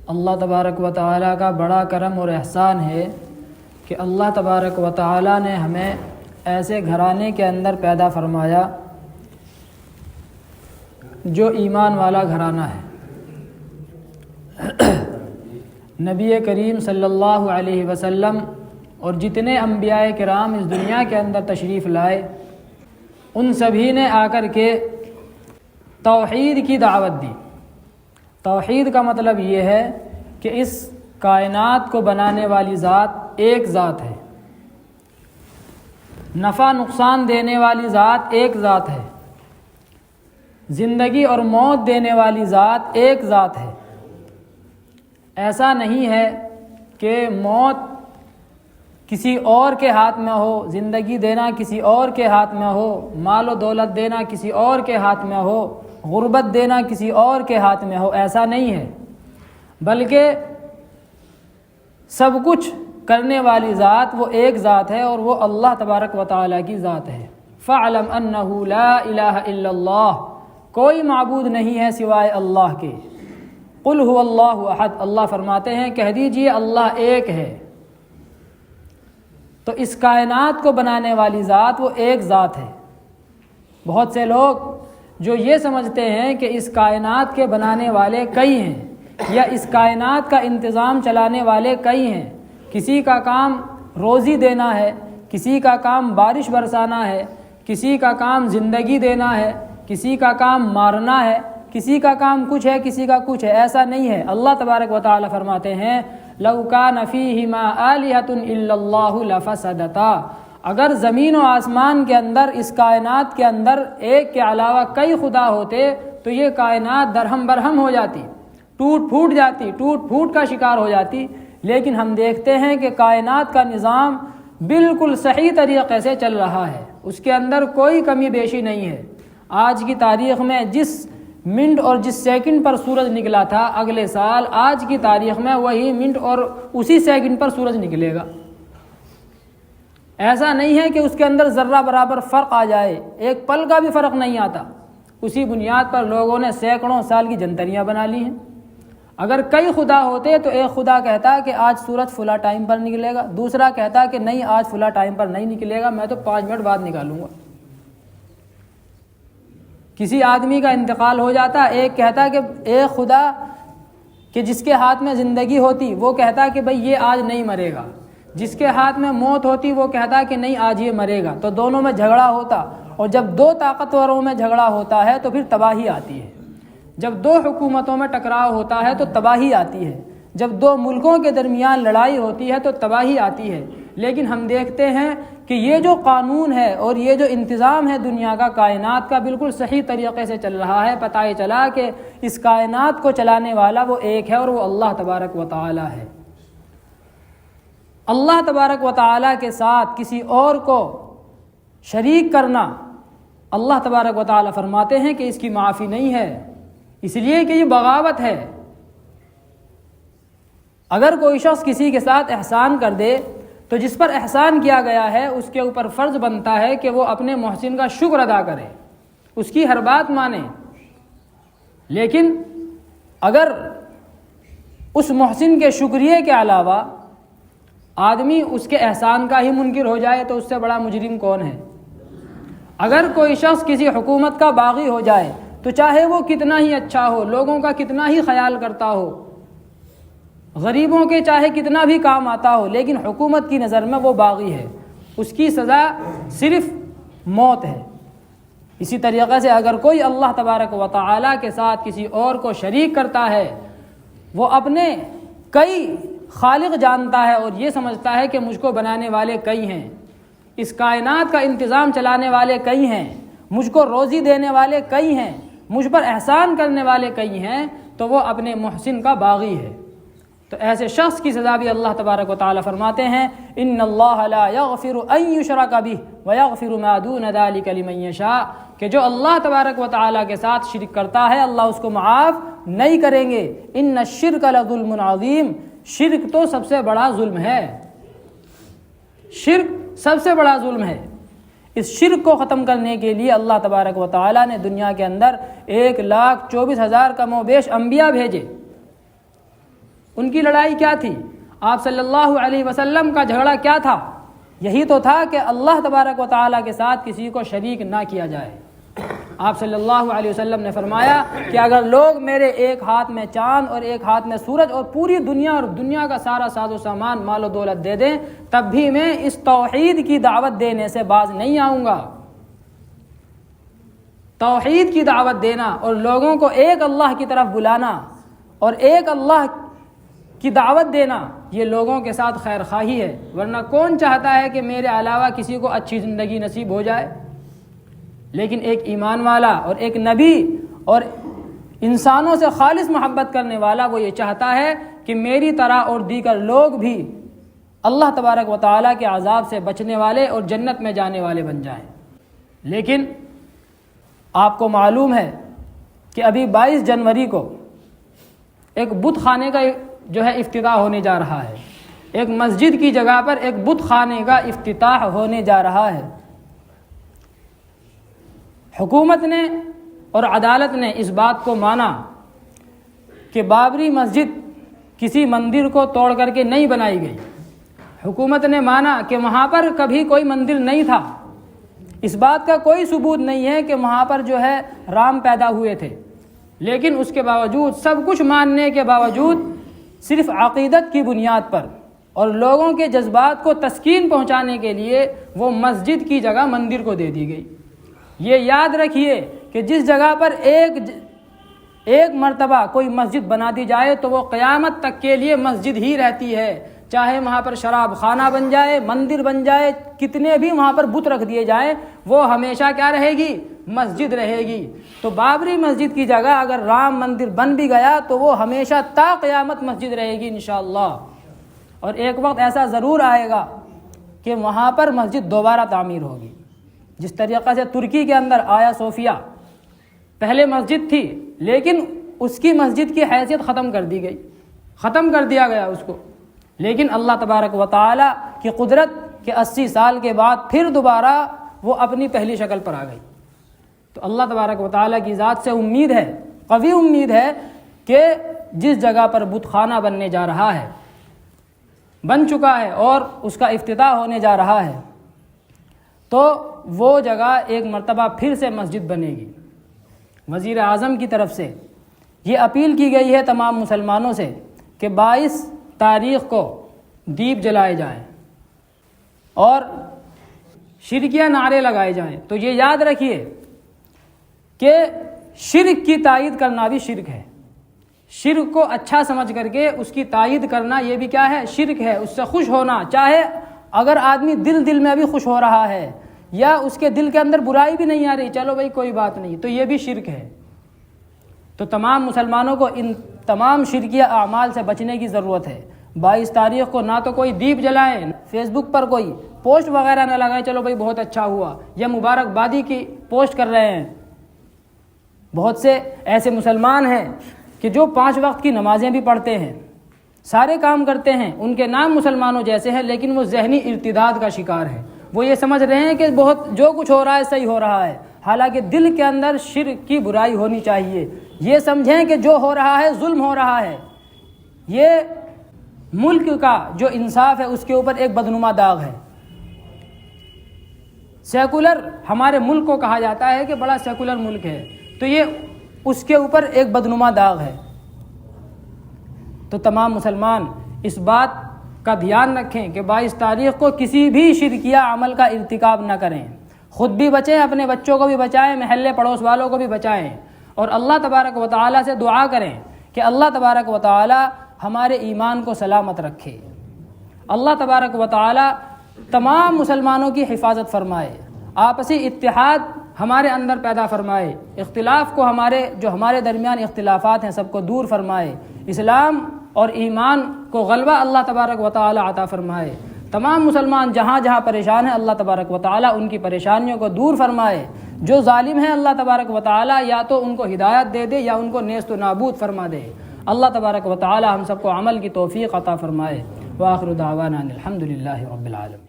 اللہ تبارک و تعالیٰ کا بڑا کرم اور احسان ہے کہ اللہ تبارک و تعالیٰ نے ہمیں ایسے گھرانے کے اندر پیدا فرمایا جو ایمان والا گھرانہ ہے۔ نبی کریم صلی اللہ علیہ وسلم اور جتنے انبیاء کرام اس دنیا کے اندر تشریف لائے، ان سبھی نے آ کر کے توحید کی دعوت دی۔ توحید کا مطلب یہ ہے کہ اس کائنات کو بنانے والی ذات ایک ذات ہے، نفع نقصان دینے والی ذات ایک ذات ہے، زندگی اور موت دینے والی ذات ایک ذات ہے۔ ایسا نہیں ہے کہ موت کسی اور کے ہاتھ میں ہو، زندگی دینا کسی اور کے ہاتھ میں ہو، مال و دولت دینا کسی اور کے ہاتھ میں ہو، غربت دینا کسی اور کے ہاتھ میں ہو، ایسا نہیں ہے، بلکہ سب کچھ کرنے والی ذات وہ ایک ذات ہے اور وہ اللہ تبارک و تعالیٰ کی ذات ہے۔ فَاعْلَمْ أَنَّهُ لَا إِلَٰهَ إِلَّا اللَّهُ، کوئی معبود نہیں ہے سوائے اللہ کے۔ قُلْ هُوَ اللَّهُ أَحَدٌ، اللہ فرماتے ہیں کہہ دیجئے اللہ ایک ہے۔ تو اس کائنات کو بنانے والی ذات وہ ایک ذات ہے۔ بہت سے لوگ جو یہ سمجھتے ہیں کہ اس کائنات کے بنانے والے کئی ہیں یا اس کائنات کا انتظام چلانے والے کئی ہیں، کسی کا کام روزی دینا ہے، کسی کا کام بارش برسانا ہے، کسی کا کام زندگی دینا ہے، کسی کا کام مارنا ہے، کسی کا کام کچھ ہے، کسی کا کچھ ہے، ایسا نہیں ہے۔ اللہ تبارک و تعالی فرماتے ہیں لَوْ كَانَ فِيهِمَا آلِهَةٌ إِلَّا اللَّهُ لَفَسَدَتَا، اگر زمین و آسمان کے اندر، اس کائنات کے اندر ایک کے علاوہ کئی خدا ہوتے تو یہ کائنات درہم برہم ہو جاتی، ٹوٹ پھوٹ جاتی، ٹوٹ پھوٹ کا شکار ہو جاتی۔ لیکن ہم دیکھتے ہیں کہ کائنات کا نظام بالکل صحیح طریقے سے چل رہا ہے، اس کے اندر کوئی کمی بیشی نہیں ہے۔ آج کی تاریخ میں جس منٹ اور جس سیکنڈ پر سورج نکلا تھا، اگلے سال آج کی تاریخ میں وہی منٹ اور اسی سیکنڈ پر سورج نکلے گا۔ ایسا نہیں ہے کہ اس کے اندر ذرہ برابر فرق آ جائے، ایک پل کا بھی فرق نہیں آتا۔ اسی بنیاد پر لوگوں نے سینکڑوں سال کی جنتریاں بنا لی ہیں۔ اگر کئی خدا ہوتے تو ایک خدا کہتا کہ آج سورج فلاں ٹائم پر نکلے گا، دوسرا کہتا کہ نہیں آج فلاں ٹائم پر نہیں نکلے گا، میں تو 5 منٹ بعد نکالوں گا۔ کسی آدمی کا انتقال ہو جاتا، ایک کہتا کہ ایک خدا کہ جس کے ہاتھ میں زندگی ہوتی وہ کہتا کہ بھئی یہ آج نہیں مرے گا، جس کے ہاتھ میں موت ہوتی وہ کہتا کہ نہیں آج یہ مرے گا، تو دونوں میں جھگڑا ہوتا، اور جب دو طاقتوروں میں جھگڑا ہوتا ہے تو پھر تباہی آتی ہے۔ جب دو حکومتوں میں ٹکراؤ ہوتا ہے تو تباہی آتی ہے، جب دو ملکوں کے درمیان لڑائی ہوتی ہے تو تباہی آتی ہے۔ لیکن ہم دیکھتے ہیں کہ یہ جو قانون ہے اور یہ جو انتظام ہے دنیا کا، کائنات کا، بالکل صحیح طریقے سے چل رہا ہے۔ پتہ یہ چلا کہ اس کائنات کو چلانے والا وہ ایک ہے اور وہ اللہ تبارک و تعالی ہے۔ اللہ تبارک و تعالی کے ساتھ کسی اور کو شریک کرنا، اللہ تبارک و تعالی فرماتے ہیں کہ اس کی معافی نہیں ہے، اس لیے کہ یہ بغاوت ہے۔ اگر کوئی شخص کسی کے ساتھ احسان کر دے تو جس پر احسان کیا گیا ہے اس کے اوپر فرض بنتا ہے کہ وہ اپنے محسن کا شکر ادا کرے، اس کی ہر بات مانے۔ لیکن اگر اس محسن کے شکریہ کے علاوہ آدمی اس کے احسان کا ہی منکر ہو جائے تو اس سے بڑا مجرم کون ہے؟ اگر کوئی شخص کسی حکومت کا باغی ہو جائے تو چاہے وہ کتنا ہی اچھا ہو، لوگوں کا کتنا ہی خیال کرتا ہو، غریبوں کے چاہے کتنا بھی کام آتا ہو، لیکن حکومت کی نظر میں وہ باغی ہے، اس کی سزا صرف موت ہے۔ اسی طریقے سے اگر کوئی اللہ تبارک و تعالی کے ساتھ کسی اور کو شریک کرتا ہے، وہ اپنے کئی خالق جانتا ہے اور یہ سمجھتا ہے کہ مجھ کو بنانے والے کئی ہیں، اس کائنات کا انتظام چلانے والے کئی ہیں، مجھ کو روزی دینے والے کئی ہیں، مجھ پر احسان کرنے والے کئی ہیں، تو وہ اپنے محسن کا باغی ہے۔ تو ایسے شخص کی سزا بھی اللہ تبارک و تعالی فرماتے ہیں ان اللہ لا یغفر ان یشرک بہ ویغفر ما دون ذلک لمن یشاء، کہ جو اللہ تبارک و تعالی کے ساتھ شرک کرتا ہے اللہ اس کو معاف نہیں کریں گے۔ ان الشرک لظلم عظیم، شرک تو سب سے بڑا ظلم ہے، شرک سب سے بڑا ظلم ہے۔ اس شرک کو ختم کرنے کے لیے اللہ تبارک و تعالی نے دنیا کے اندر 1,24,000 کم و بیش انبیاء بھیجے۔ ان کی لڑائی کیا تھی؟ آپ صلی اللہ علیہ وسلم کا جھگڑا کیا تھا؟ یہی تو تھا کہ اللہ تبارک و تعالیٰ کے ساتھ کسی کو شریک نہ کیا جائے۔ آپ صلی اللہ علیہ وسلم نے فرمایا کہ اگر لوگ میرے ایک ہاتھ میں چاند اور ایک ہاتھ میں سورج اور پوری دنیا اور دنیا کا سارا ساز و سامان مال و دولت دے دیں، تب بھی میں اس توحید کی دعوت دینے سے باز نہیں آؤں گا۔ توحید کی دعوت دینا اور لوگوں کو ایک اللہ کی طرف بلانا اور ایک اللہ کی دعوت دینا، یہ لوگوں کے ساتھ خیر خواہی ہے، ورنہ کون چاہتا ہے کہ میرے علاوہ کسی کو اچھی زندگی نصیب ہو جائے؟ لیکن ایک ایمان والا اور ایک نبی اور انسانوں سے خالص محبت کرنے والا وہ یہ چاہتا ہے کہ میری طرح اور دیگر لوگ بھی اللہ تبارک و تعالیٰ کے عذاب سے بچنے والے اور جنت میں جانے والے بن جائیں۔ لیکن آپ کو معلوم ہے کہ ابھی 22 جنوری کو ایک بت خانے کا جو ہے افتتاح ہونے جا رہا ہے، ایک مسجد کی جگہ پر ایک بت خانے کا افتتاح ہونے جا رہا ہے۔ حکومت نے اور عدالت نے اس بات کو مانا کہ بابری مسجد کسی مندر کو توڑ کر کے نہیں بنائی گئی۔ حکومت نے مانا کہ وہاں پر کبھی کوئی مندر نہیں تھا، اس بات کا کوئی ثبوت نہیں ہے کہ وہاں پر جو ہے رام پیدا ہوئے تھے، لیکن اس کے باوجود، سب کچھ ماننے کے باوجود، صرف عقیدت کی بنیاد پر اور لوگوں کے جذبات کو تسکین پہنچانے کے لیے وہ مسجد کی جگہ مندر کو دے دی گئی۔ یہ یاد رکھیے کہ جس جگہ پر ایک مرتبہ کوئی مسجد بنا دی جائے تو وہ قیامت تک کے لیے مسجد ہی رہتی ہے، چاہے وہاں پر شراب خانہ بن جائے، مندر بن جائے، کتنے بھی وہاں پر بت رکھ دیے جائیں، وہ ہمیشہ کیا رہے گی؟ مسجد رہے گی۔ تو بابری مسجد کی جگہ اگر رام مندر بن بھی گیا تو وہ ہمیشہ تا قیامت مسجد رہے گی انشاءاللہ۔ اور ایک وقت ایسا ضرور آئے گا کہ وہاں پر مسجد دوبارہ تعمیر ہوگی، جس طریقے سے ترکی کے اندر آیا صوفیہ پہلے مسجد تھی، لیکن اس کی مسجد کی حیثیت ختم کر دی گئی، ختم کر دیا گیا اس کو، لیکن اللہ تبارک و تعالیٰ کی قدرت کہ 80 سال کے بعد پھر دوبارہ وہ اپنی پہلی شکل پر آ گئی۔ تو اللہ تبارک و تعالیٰ کی ذات سے امید ہے، قوی امید ہے کہ جس جگہ پر بت خانہ بننے جا رہا ہے، بن چکا ہے اور اس کا افتتاح ہونے جا رہا ہے، تو وہ جگہ ایک مرتبہ پھر سے مسجد بنے گی۔ وزیر اعظم کی طرف سے یہ اپیل کی گئی ہے تمام مسلمانوں سے کہ 22 تاریخ کو دیپ جلائے جائیں اور شرکیہ نعرے لگائے جائیں۔ تو یہ یاد رکھیے کہ شرک کی تائید کرنا بھی شرک ہے، شرک کو اچھا سمجھ کر کے اس کی تائید کرنا یہ بھی کیا ہے؟ شرک ہے۔ اس سے خوش ہونا، چاہے اگر آدمی دل میں بھی خوش ہو رہا ہے یا اس کے دل کے اندر برائی بھی نہیں آ رہی، چلو بھائی کوئی بات نہیں، تو یہ بھی شرک ہے۔ تو تمام مسلمانوں کو ان تمام شرکیہ اعمال سے بچنے کی ضرورت ہے۔ 22 تاریخ کو نہ تو کوئی دیپ جلائیں، فیس بک پر کوئی پوسٹ وغیرہ نہ لگائیں، چلو بھائی بہت اچھا ہوا، یا مبارکبادی کی پوسٹ کر رہے ہیں۔ بہت سے ایسے مسلمان ہیں کہ جو 5 وقت کی نمازیں بھی پڑھتے ہیں، سارے کام کرتے ہیں، ان کے نام مسلمانوں جیسے ہیں، لیکن وہ ذہنی ارتداد کا شکار ہیں۔ وہ یہ سمجھ رہے ہیں کہ جو کچھ ہو رہا ہے صحیح ہو رہا ہے، حالانکہ دل کے اندر شرک کی برائی ہونی چاہیے۔ یہ سمجھیں کہ جو ہو رہا ہے ظلم ہو رہا ہے، یہ ملک کا جو انصاف ہے اس کے اوپر ایک بدنما داغ ہے۔ سیکولر ہمارے ملک کو کہا جاتا ہے کہ بڑا سیکولر ملک ہے، تو یہ اس کے اوپر ایک بدنما داغ ہے۔ تو تمام مسلمان اس بات کا دھیان رکھیں کہ 22 تاریخ کو کسی بھی شرکیہ عمل کا ارتکاب نہ کریں، خود بھی بچیں، اپنے بچوں کو بھی بچائیں، محلے پڑوس والوں کو بھی بچائیں، اور اللہ تبارک و تعالیٰ سے دعا کریں کہ اللہ تبارک و تعالیٰ ہمارے ایمان کو سلامت رکھے، اللہ تبارک و تعالیٰ تمام مسلمانوں کی حفاظت فرمائے، آپسی اتحاد ہمارے اندر پیدا فرمائے، اختلاف کو ہمارے درمیان اختلافات ہیں سب کو دور فرمائے، اسلام اور ایمان کو غلبہ اللہ تبارک و تعالی عطا فرمائے۔ تمام مسلمان جہاں جہاں پریشان ہیں اللہ تبارک و تعالی ان کی پریشانیوں کو دور فرمائے، جو ظالم ہیں اللہ تبارک و تعالی یا تو ان کو ہدایت دے دے یا ان کو نیست و نابود فرما دے۔ اللہ تبارک و تعالی ہم سب کو عمل کی توفیق عطا فرمائے۔ وآخر دعوانا الحمد للہ رب العالمین۔